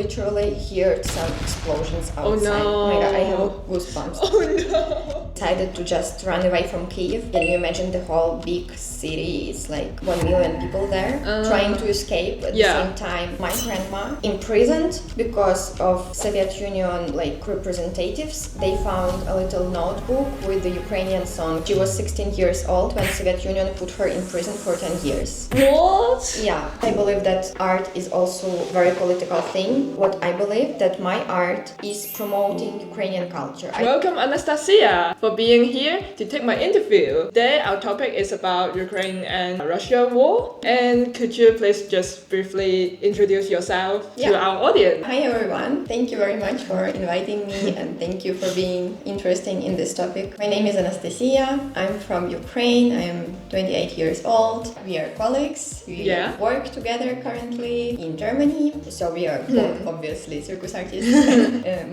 literally heard some explosions outside. Oh no. Oh my god, I have goosebumps. Oh no. Decided to just run away from Kiev. Can you imagine the whole big city? It's like 1 million people there trying to escape. At the same time, my grandma imprisoned because of Soviet Union representatives. They found a little notebook with the Ukrainian song. She was 16 years old when Soviet Union put her in prison for 10 years. What? Yeah, I believe that art is also a very political thing. What I believe that my art is promoting Ukrainian culture. Welcome, Anastasia, for being here to take my interview. Today, our topic is about Ukraine and Russia war. And could you please just briefly introduce yourself to our audience? Hi everyone, thank you very much for inviting me and thank you for being interested in this topic. My name is Anastasiia. I'm from Ukraine. I'm 28 years old. We are colleagues. We work together currently in Germany. So we are both obviously circus artists.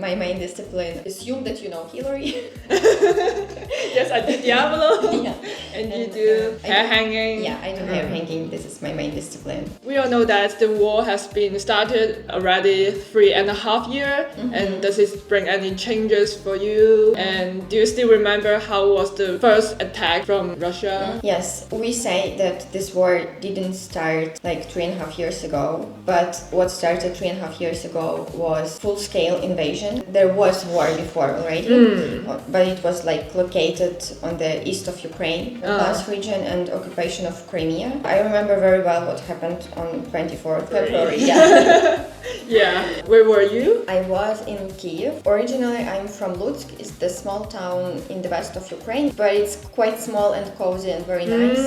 My main discipline, assume that you know Hillary. Yes, I do Diablo. And you do hair hanging. Yeah, I do hair hanging. This is my main discipline. We all know that the war has been started already 3.5 years. And does it bring any changes for you? And do you still remember how was the first attack from Russia? Yes, we say that this war didn't start 3.5 years ago, but what started 3.5 years ago was full-scale invasion. There was war before already, but it was located on the east of Ukraine, Donbas region, and occupation of Crimea. I remember very well what happened on 24th February. Yeah. Where were you? I was in Kiev. Originally, I'm from Lutsk. It's the small town in the west of Ukraine, but it's quite small and cozy and very nice.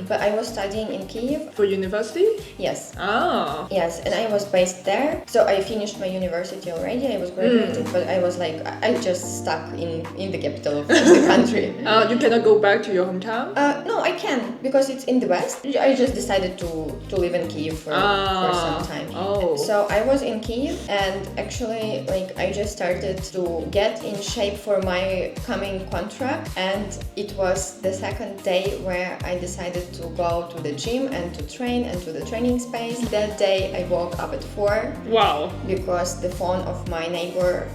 But I was studying in Kiev. For university? Yes. Oh. Yes, and I was based there. So I finished my university already. I was graduating, but I was I just stuck in the capital of the country. You cannot go back to your hometown? No, I can, because it's in the west. I just decided to live in Kiev for some time. Oh. So I was in Kiev, and actually I just started to get in shape for my coming contract, and it was the second day where I decided to go to the gym and to train and to the training space. That day I woke up at 4. Wow. Because the phone of my neighbor,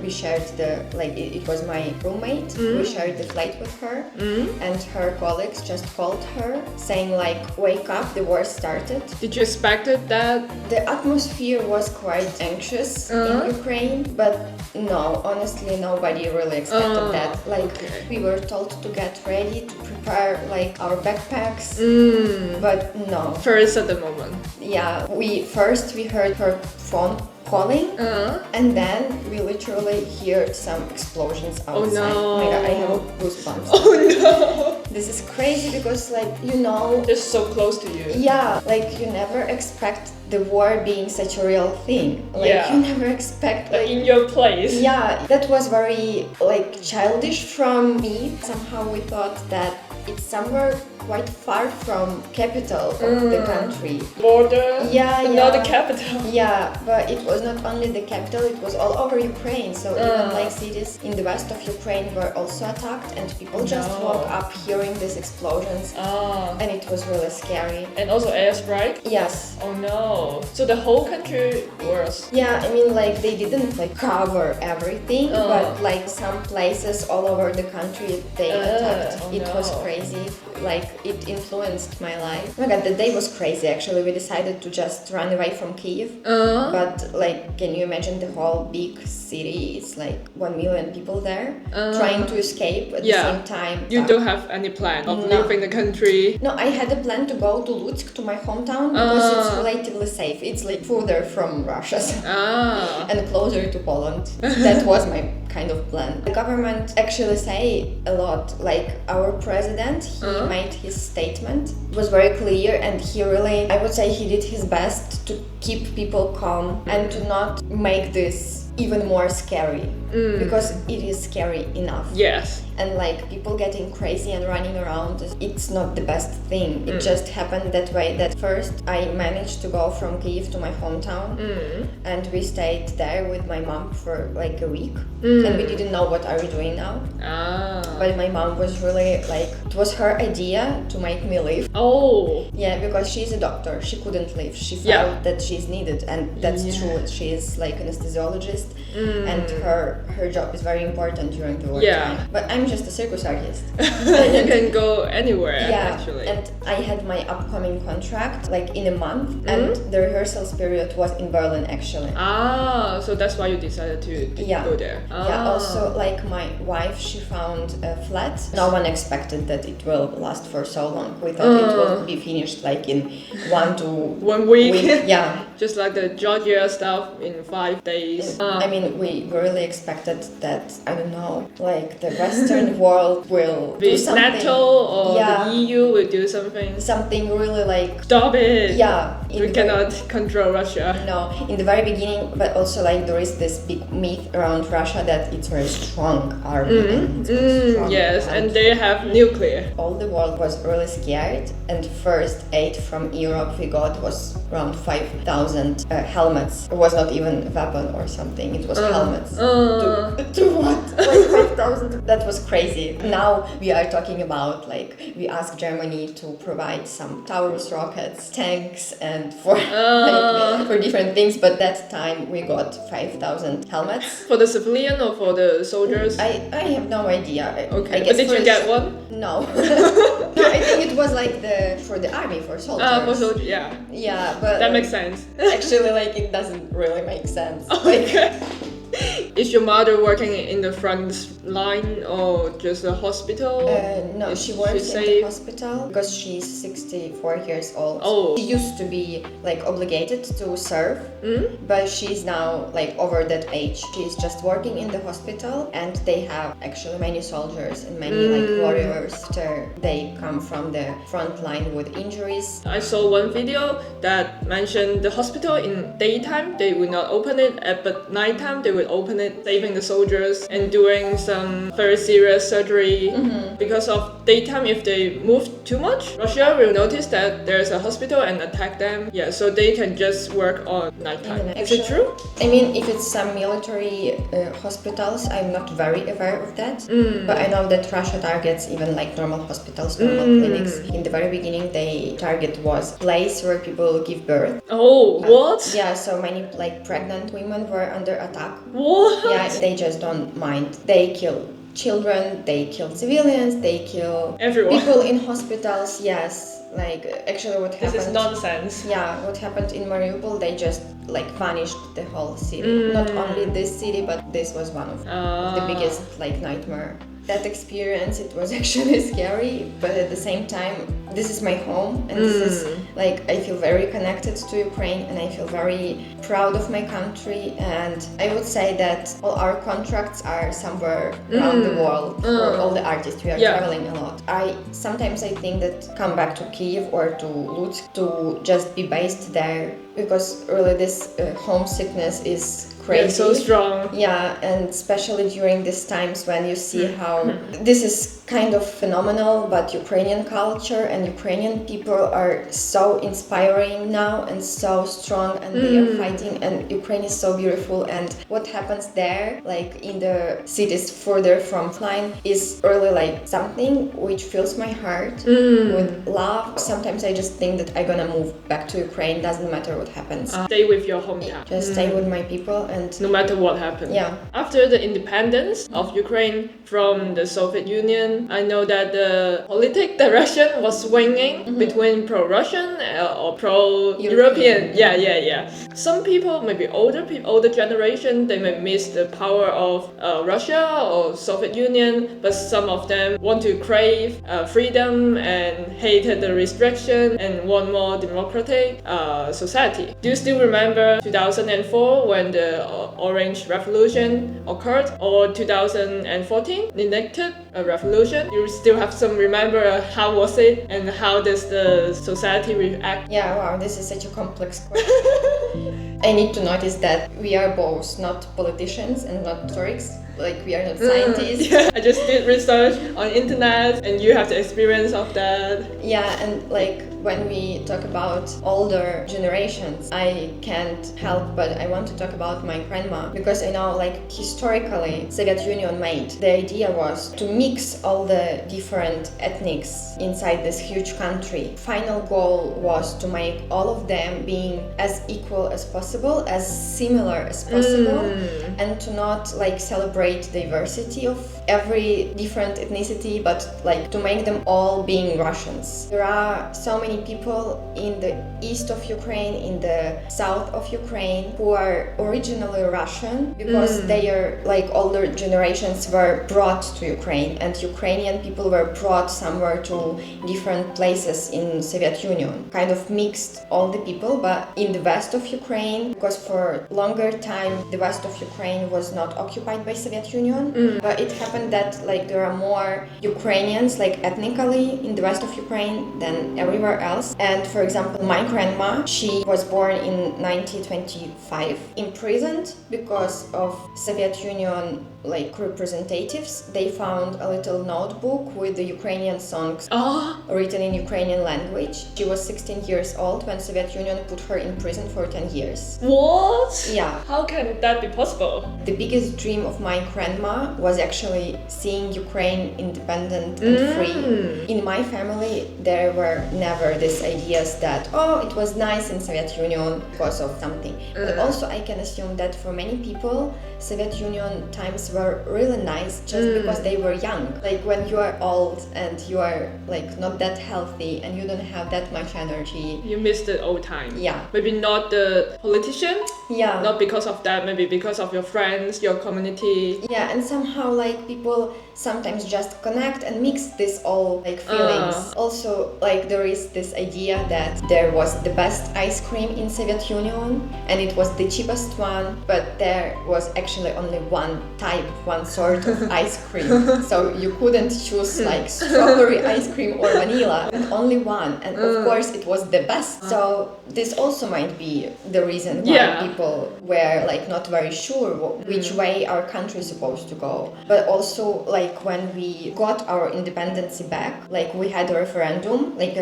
we shared it was my roommate. We shared the flat with her, and her colleagues just called her saying wake up, the war started. Did you expect that? The atmosphere was quite anxious in Ukraine, but no, honestly nobody really expected that. We were told to get ready, to prepare our backpacks, but no. First at the moment. Yeah, we heard her phone calling, and then we literally heard some explosions outside. Oh no. Oh my god, I have goosebumps. Oh no. This is crazy because just so close to you. Yeah, you never expect the war being such a real thing. You never expect in your place. Yeah, that was very childish from me. Somehow we thought that it's somewhere quite far from capital of the country. Border? Not the capital. Yeah, but it was not only the capital, it was all over Ukraine. So even cities in the west of Ukraine were also attacked, and people just woke up hearing these explosions. And it was really scary. And also airstrike? Yes. Oh no. So the whole country was... Yeah, I mean they didn't cover everything, but some places all over the country they attacked. It was crazy. It influenced my life. Oh my god, the day was crazy actually. We decided to just run away from Kiev. But can you imagine the whole big city? It's 1 million people there trying to escape at the same time. You don't have any plan of leaving the country? No, I had a plan to go to Lutsk, to my hometown, because it's relatively safe. It's further from Russia and closer to Poland. That was my kind of plan. The government actually say a lot. Our president, he made his statement. It was very clear, and he really, I would say he did his best to keep people calm and to not make this even more scary because it is scary enough. Yes. And like people getting crazy and running around, it's not the best thing. It just happened that way. That first I managed to go from Kyiv to my hometown, and we stayed there with my mom for like a week, and we didn't know what are we doing now. But my mom was really like, it was her idea to make me leave. Oh. Yeah, because she's a doctor, she couldn't leave. She felt that she's needed, and that's true. She is like an anesthesiologist, and her job is very important during the war time. But I'm just a circus artist. You can go anywhere, actually. And I had my upcoming contract like in a month, and the rehearsals period was in Berlin actually. So that's why you decided to go there. Yeah, also like my wife, she found a flat. No one expected that it will last for so long. We thought it will be finished like in 1 week. Yeah. Just like the Georgia stuff in 5 days. I mean, we really expected that, I don't know, like the Western world will do something. NATO or the EU will do something. Something really like... Stop it! Yeah. We cannot control Russia. No, in the very beginning, but also like there is this big myth around Russia that it's very strong army. And strong and they have nuclear. All the world was really scared, and first aid from Europe we got was around 5,000 helmets. It was not even a weapon or something, it was helmets. To what? Like 5,000? That was crazy. Now we are talking about like, we asked Germany to provide some Taurus rockets, tanks, and for for different things, but that time we got 5,000 helmets. For the civilian or for the soldiers? I have no idea. Okay, I guess but did you get one? No. I think it was like for the army, for soldiers. For soldiers, yeah. Yeah, but... That makes sense. Actually, like, it doesn't really make sense. Okay. Is your mother working in the front line or just a hospital? No, she works in the hospital because she's 64 years old. Oh. She used to be like obligated to serve, but she's now like over that age. She's just working in the hospital, and they have actually many soldiers and many like warriors after they come from the front line with injuries. I saw one video that mentioned the hospital in daytime they will not open it, but nighttime they will open it, saving the soldiers and doing some very serious surgery. Because of daytime, if they move too much, Russia will notice that there's a hospital and attack them. Yeah, so they can just work on nighttime. Is it true? I mean, if it's some military hospitals, I'm not very aware of that. But I know that Russia targets even like normal hospitals, normal clinics. In the very beginning, the target was place where people give birth. Oh, what? Yeah, so many like pregnant women were under attack. What? Yeah, they just don't mind. They kill children, they kill civilians, they kill everyone. People in hospitals. Yes, like actually what happened... This is nonsense. Yeah, what happened in Mariupol, they just like vanished the whole city. Not only this city, but this was one of the biggest like nightmare. That experience, it was actually scary, but at the same time, this is my home, and this is like, I feel very connected to Ukraine, and I feel very proud of my country, and I would say that all our contracts are somewhere around the world for all the artists. We are traveling a lot. Sometimes I think that come back to Kyiv or to Lutsk to just be based there, because really this homesickness is crazy. It's so strong. Yeah, and especially during these times when you see how this is kind of phenomenal, but Ukrainian culture and Ukrainian people are so inspiring now and so strong, and they are fighting, and Ukraine is so beautiful, and what happens there, like in the cities further from line, is really like something which fills my heart with love. Sometimes I just think that I'm gonna move back to Ukraine, doesn't matter what happens. Stay with your hometown. Just stay with my people, and no matter what happens. Yeah. After the independence of Ukraine from the Soviet Union, I know that the political direction was swinging between pro-Russian or pro-European. Yeah. Some people, maybe older generation, they may miss the power of Russia or Soviet Union, but some of them want to crave freedom and hated the restriction and want more democratic society. Do you still remember 2004 when the Orange Revolution occurred, or 2014 elected a revolution? You still have some remember how was it and how does the society react? Yeah, wow, this is such a complex question. I need to notice that we are both not politicians and not historians. Like, we are not scientists. Yeah, I just did research on internet and you have the experience of that. Yeah, and like when we talk about older generations, I can't help but I want to talk about my grandma, because I know, like, historically Soviet Union made the idea was to mix all the different ethnics inside this huge country. Final goal was to make all of them being as equal as possible, as similar as possible, and to not like celebrate diversity of every different ethnicity, but like to make them all being Russians. There are so many people in the east of Ukraine, in the south of Ukraine, who are originally Russian because their like older generations were brought to Ukraine, and Ukrainian people were brought somewhere to different places in Soviet Union. Kind of mixed all the people, but in the west of Ukraine, because for longer time the west of Ukraine was not occupied by Soviet Union, but it happened that like there are more Ukrainians like ethnically in the west of Ukraine than everywhere else. And for example, my grandma, she was born in 1925, imprisoned because of Soviet Union like representatives. They found a little notebook with the Ukrainian songs written in Ukrainian language. She was 16 years old when Soviet Union put her in prison for 10 years. What? Yeah. How can that be possible? The biggest dream of my grandma was actually seeing Ukraine independent and free. In my family, there were never these ideas that, oh, it was nice in Soviet Union because of something. But also I can assume that for many people, Soviet Union times were really nice just because they were young. Like when you are old and you are like not that healthy and you don't have that much energy. You miss the old time. Yeah. Maybe not the politician. Yeah. Not because of that, maybe because of your friends, your community. Yeah, and somehow like people sometimes just connect and mix this all like feelings. Also, like there is this idea that there was the best ice cream in Soviet Union and it was the cheapest one, but there was actually only one type, one sort of ice cream. So you couldn't choose like strawberry ice cream or vanilla, and only one. And of course it was the best. So this also might be the reason why people were like not very sure which way our country is supposed to go. But also like when we got our independence back, like we had a referendum, like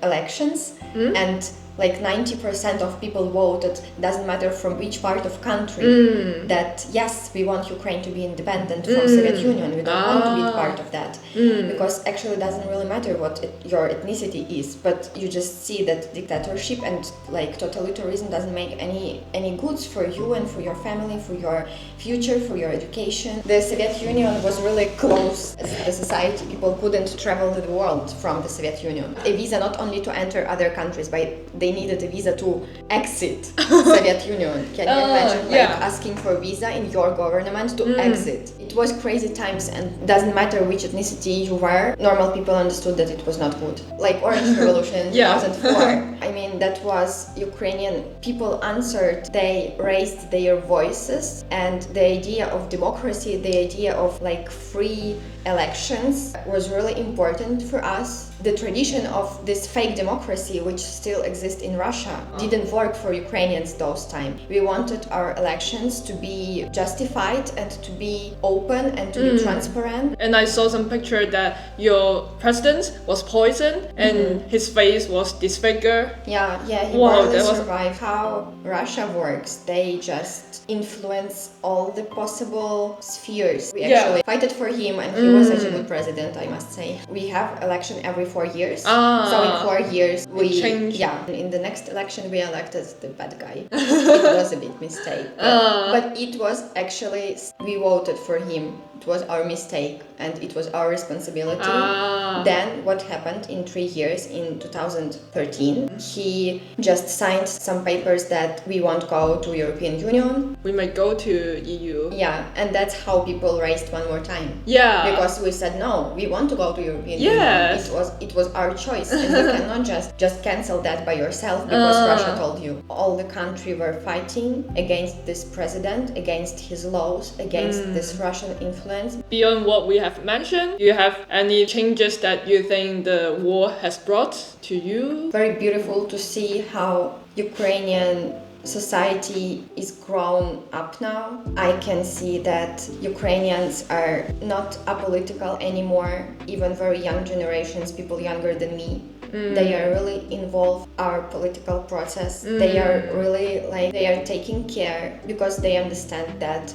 elections, and like 90% of people voted, doesn't matter from which part of country, that yes, we want Ukraine to be independent from Soviet Union. We don't want to be part of that. Because actually it doesn't really matter what your ethnicity is, but you just see that dictatorship and like totalitarianism doesn't make any goods for you and for your family, for your future, for your education. The Soviet Union was really close as the society. People couldn't travel to the world from the Soviet Union. A visa not only to enter other countries, but they needed a visa to exit Soviet Union. Can you imagine like asking for a visa in your government to exit? It was crazy times, and doesn't matter which ethnicity you were, normal people understood that it was not good. Like Orange Revolution 2004. I mean, that was Ukrainian people answered, they raised their voices, and the idea of democracy, the idea of like free elections was really important for us. The tradition of this fake democracy, which still exists in Russia, didn't work for Ukrainians those times. We wanted our elections to be justified and to be open and to be transparent. And I saw some picture that your president was poisoned and his face was disfigured. Yeah, he barely survived. How Russia works, they just influence all the possible spheres. We actually fighted for him, and he was such a good president, I must say. We have election every 4 years. So in 4 years we change. Yeah, in the next election we elected the bad guy. It was a big mistake. But it was actually, we voted for him. It was our mistake and it was our responsibility. Then what happened in 3 years, in 2013, he just signed some papers that we won't go to European Union. We might go to EU. Yeah, and that's how people raised one more time. Yeah. Because we said no, we want to go to European Union. It was our choice, and you cannot just cancel that by yourself because Russia told you. All the country were fighting against this president, against his laws, against this Russian influence. Beyond what we have mentioned, do you have any changes that you think the war has brought to you? Very beautiful to see how Ukrainian society is grown up now, I can see that Ukrainians are not apolitical anymore. Even very young generations, people younger than me, they are really involved our political process. They are really they are taking care because they understand that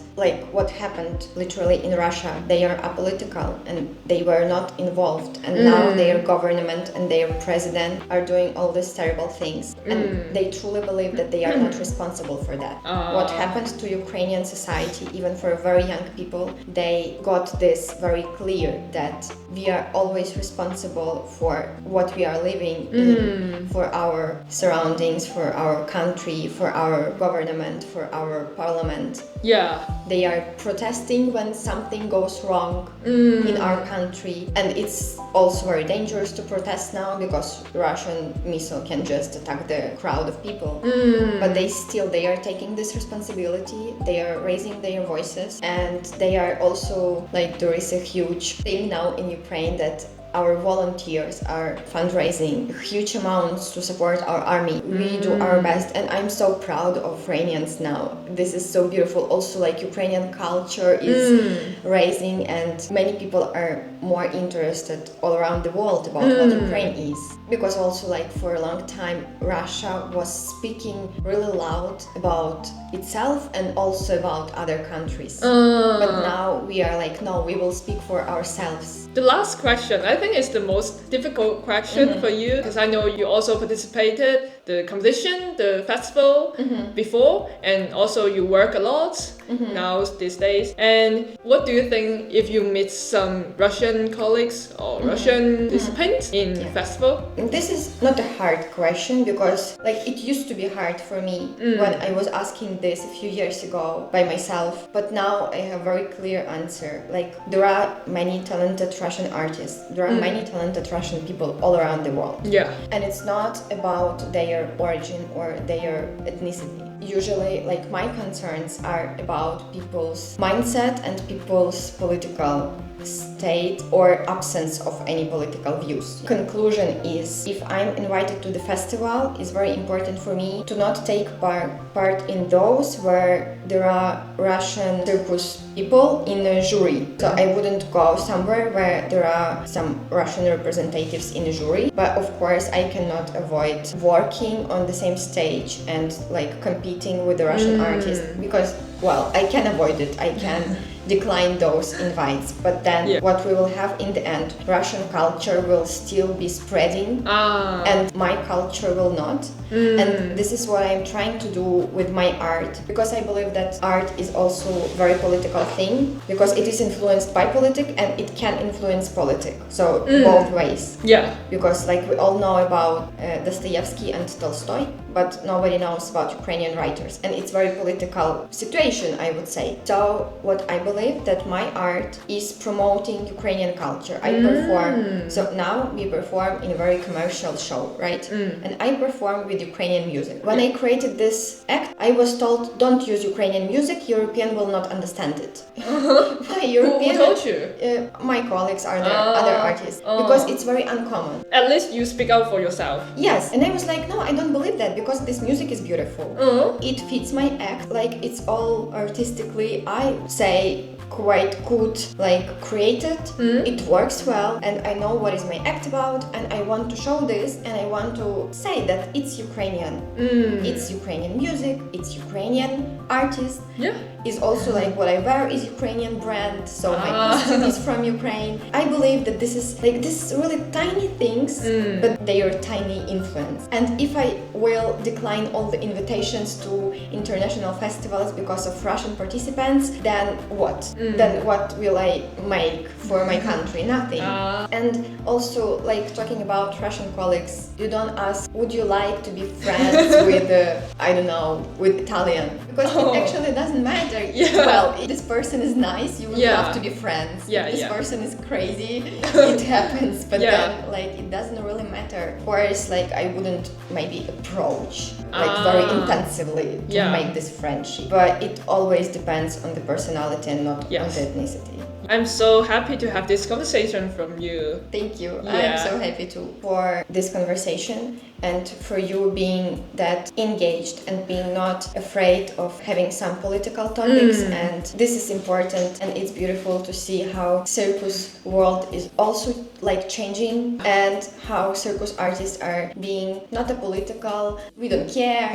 what happened literally in Russia, they are apolitical and they were not involved, and now their government and their president are doing all these terrible things, and they truly believe that they are not responsible for that. What happened to Ukrainian society, even for very young people, they got this very clear that we are always responsible for what we are living in, for our surroundings, for our country, for our government, for our parliament. Yeah. They are protesting when something goes wrong in our country, and it's also very dangerous to protest now because Russian missile can just attack the crowd of people. But they are taking this responsibility. They are raising their voices, and they are also there is a huge thing now in Ukraine that our volunteers are fundraising huge amounts to support our army. We do our best, and I'm so proud of Ukrainians now. This is so beautiful. Also, Ukrainian culture is rising, and many people are more interested all around the world about what Ukraine is. Because also, for a long time, Russia was speaking really loud about itself and also about other countries. But now we are no, we will speak for ourselves. The last question, I think, is the most difficult question for you, because I know you also participated the competition, the festival before, and also you work a lot now these days. And what do you think if you meet some Russian colleagues or Russian participants in the festival? This is not a hard question because it used to be hard for me when I was asking this a few years ago by myself, but now I have a very clear answer. There are many talented Russian artists, there are many talented Russian people all around the world. Yeah. And it's not about their origin or their ethnicity. Usually, my concerns are about people's mindset and people's political state or absence of any political views. Conclusion is, if I'm invited to the festival, it's very important for me to not take part in those where there are Russian circus people in a jury. So I wouldn't go somewhere where there are some Russian representatives in a jury. But of course, I cannot avoid working on the same stage and competing with the Russian artists because, I can avoid it. I can decline those invites, but then what we will have in the end, Russian culture will still be spreading and my culture will not. And this is what I'm trying to do with my art, because I believe that art is also a very political thing, because it is influenced by politics and it can influence politics. So both ways. Yeah. Because we all know about Dostoevsky and Tolstoy, but nobody knows about Ukrainian writers, and it's very political situation, I would say. So what I believe that my art is promoting Ukrainian culture. I perform, so now we perform in a very commercial show, right? And I perform with Ukrainian music. When I created this act, I was told, don't use Ukrainian music, European will not understand it. Who told you? My colleagues are there, other artists, because it's very uncommon. At least you speak out for yourself. Yes, and I was no, I don't believe that, because this music is beautiful. It fits my act, it's all artistically, I say, quite good, created. It works well, and I know what is my act about, and I want to show this, and I want to say that it's Ukrainian. It's Ukrainian music, it's Ukrainian artist. Yeah. Is also what I wear is Ukrainian brand, so my costume is from Ukraine. I believe that this is really tiny things, but they are tiny influence. And if I will decline all the invitations to international festivals because of Russian participants, then what? Then what will I make for my country? Nothing. And also, talking about Russian colleagues, you don't ask, would you like to be friends with, I don't know, with Italian? Because it actually doesn't matter. Well, if this person is nice, you would love to be friends. If this person is crazy, it happens. But then, it doesn't really matter. Of course, I wouldn't maybe approach very intensively to make this friendship. But it always depends on the personality and not on the ethnicity. I'm so happy to have this conversation from you. Thank you. Yeah. I'm so happy too for this conversation. and for you being that engaged and being not afraid of having some political topics. And this is important, and it's beautiful to see how circus world is also like changing, and how circus artists are being not a political, we don't care,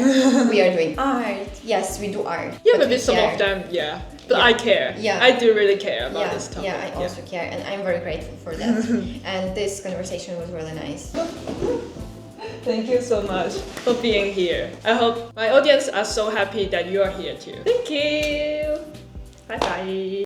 we are doing art. Yes, we do art. Yeah, but maybe we some care. of them, but I care. Yeah. I do really care about this topic. Yeah, I also care, and I'm very grateful for that. And this conversation was really nice. Thank you so much for being here. I hope my audience are so happy that you are here too. Thank you. Bye bye.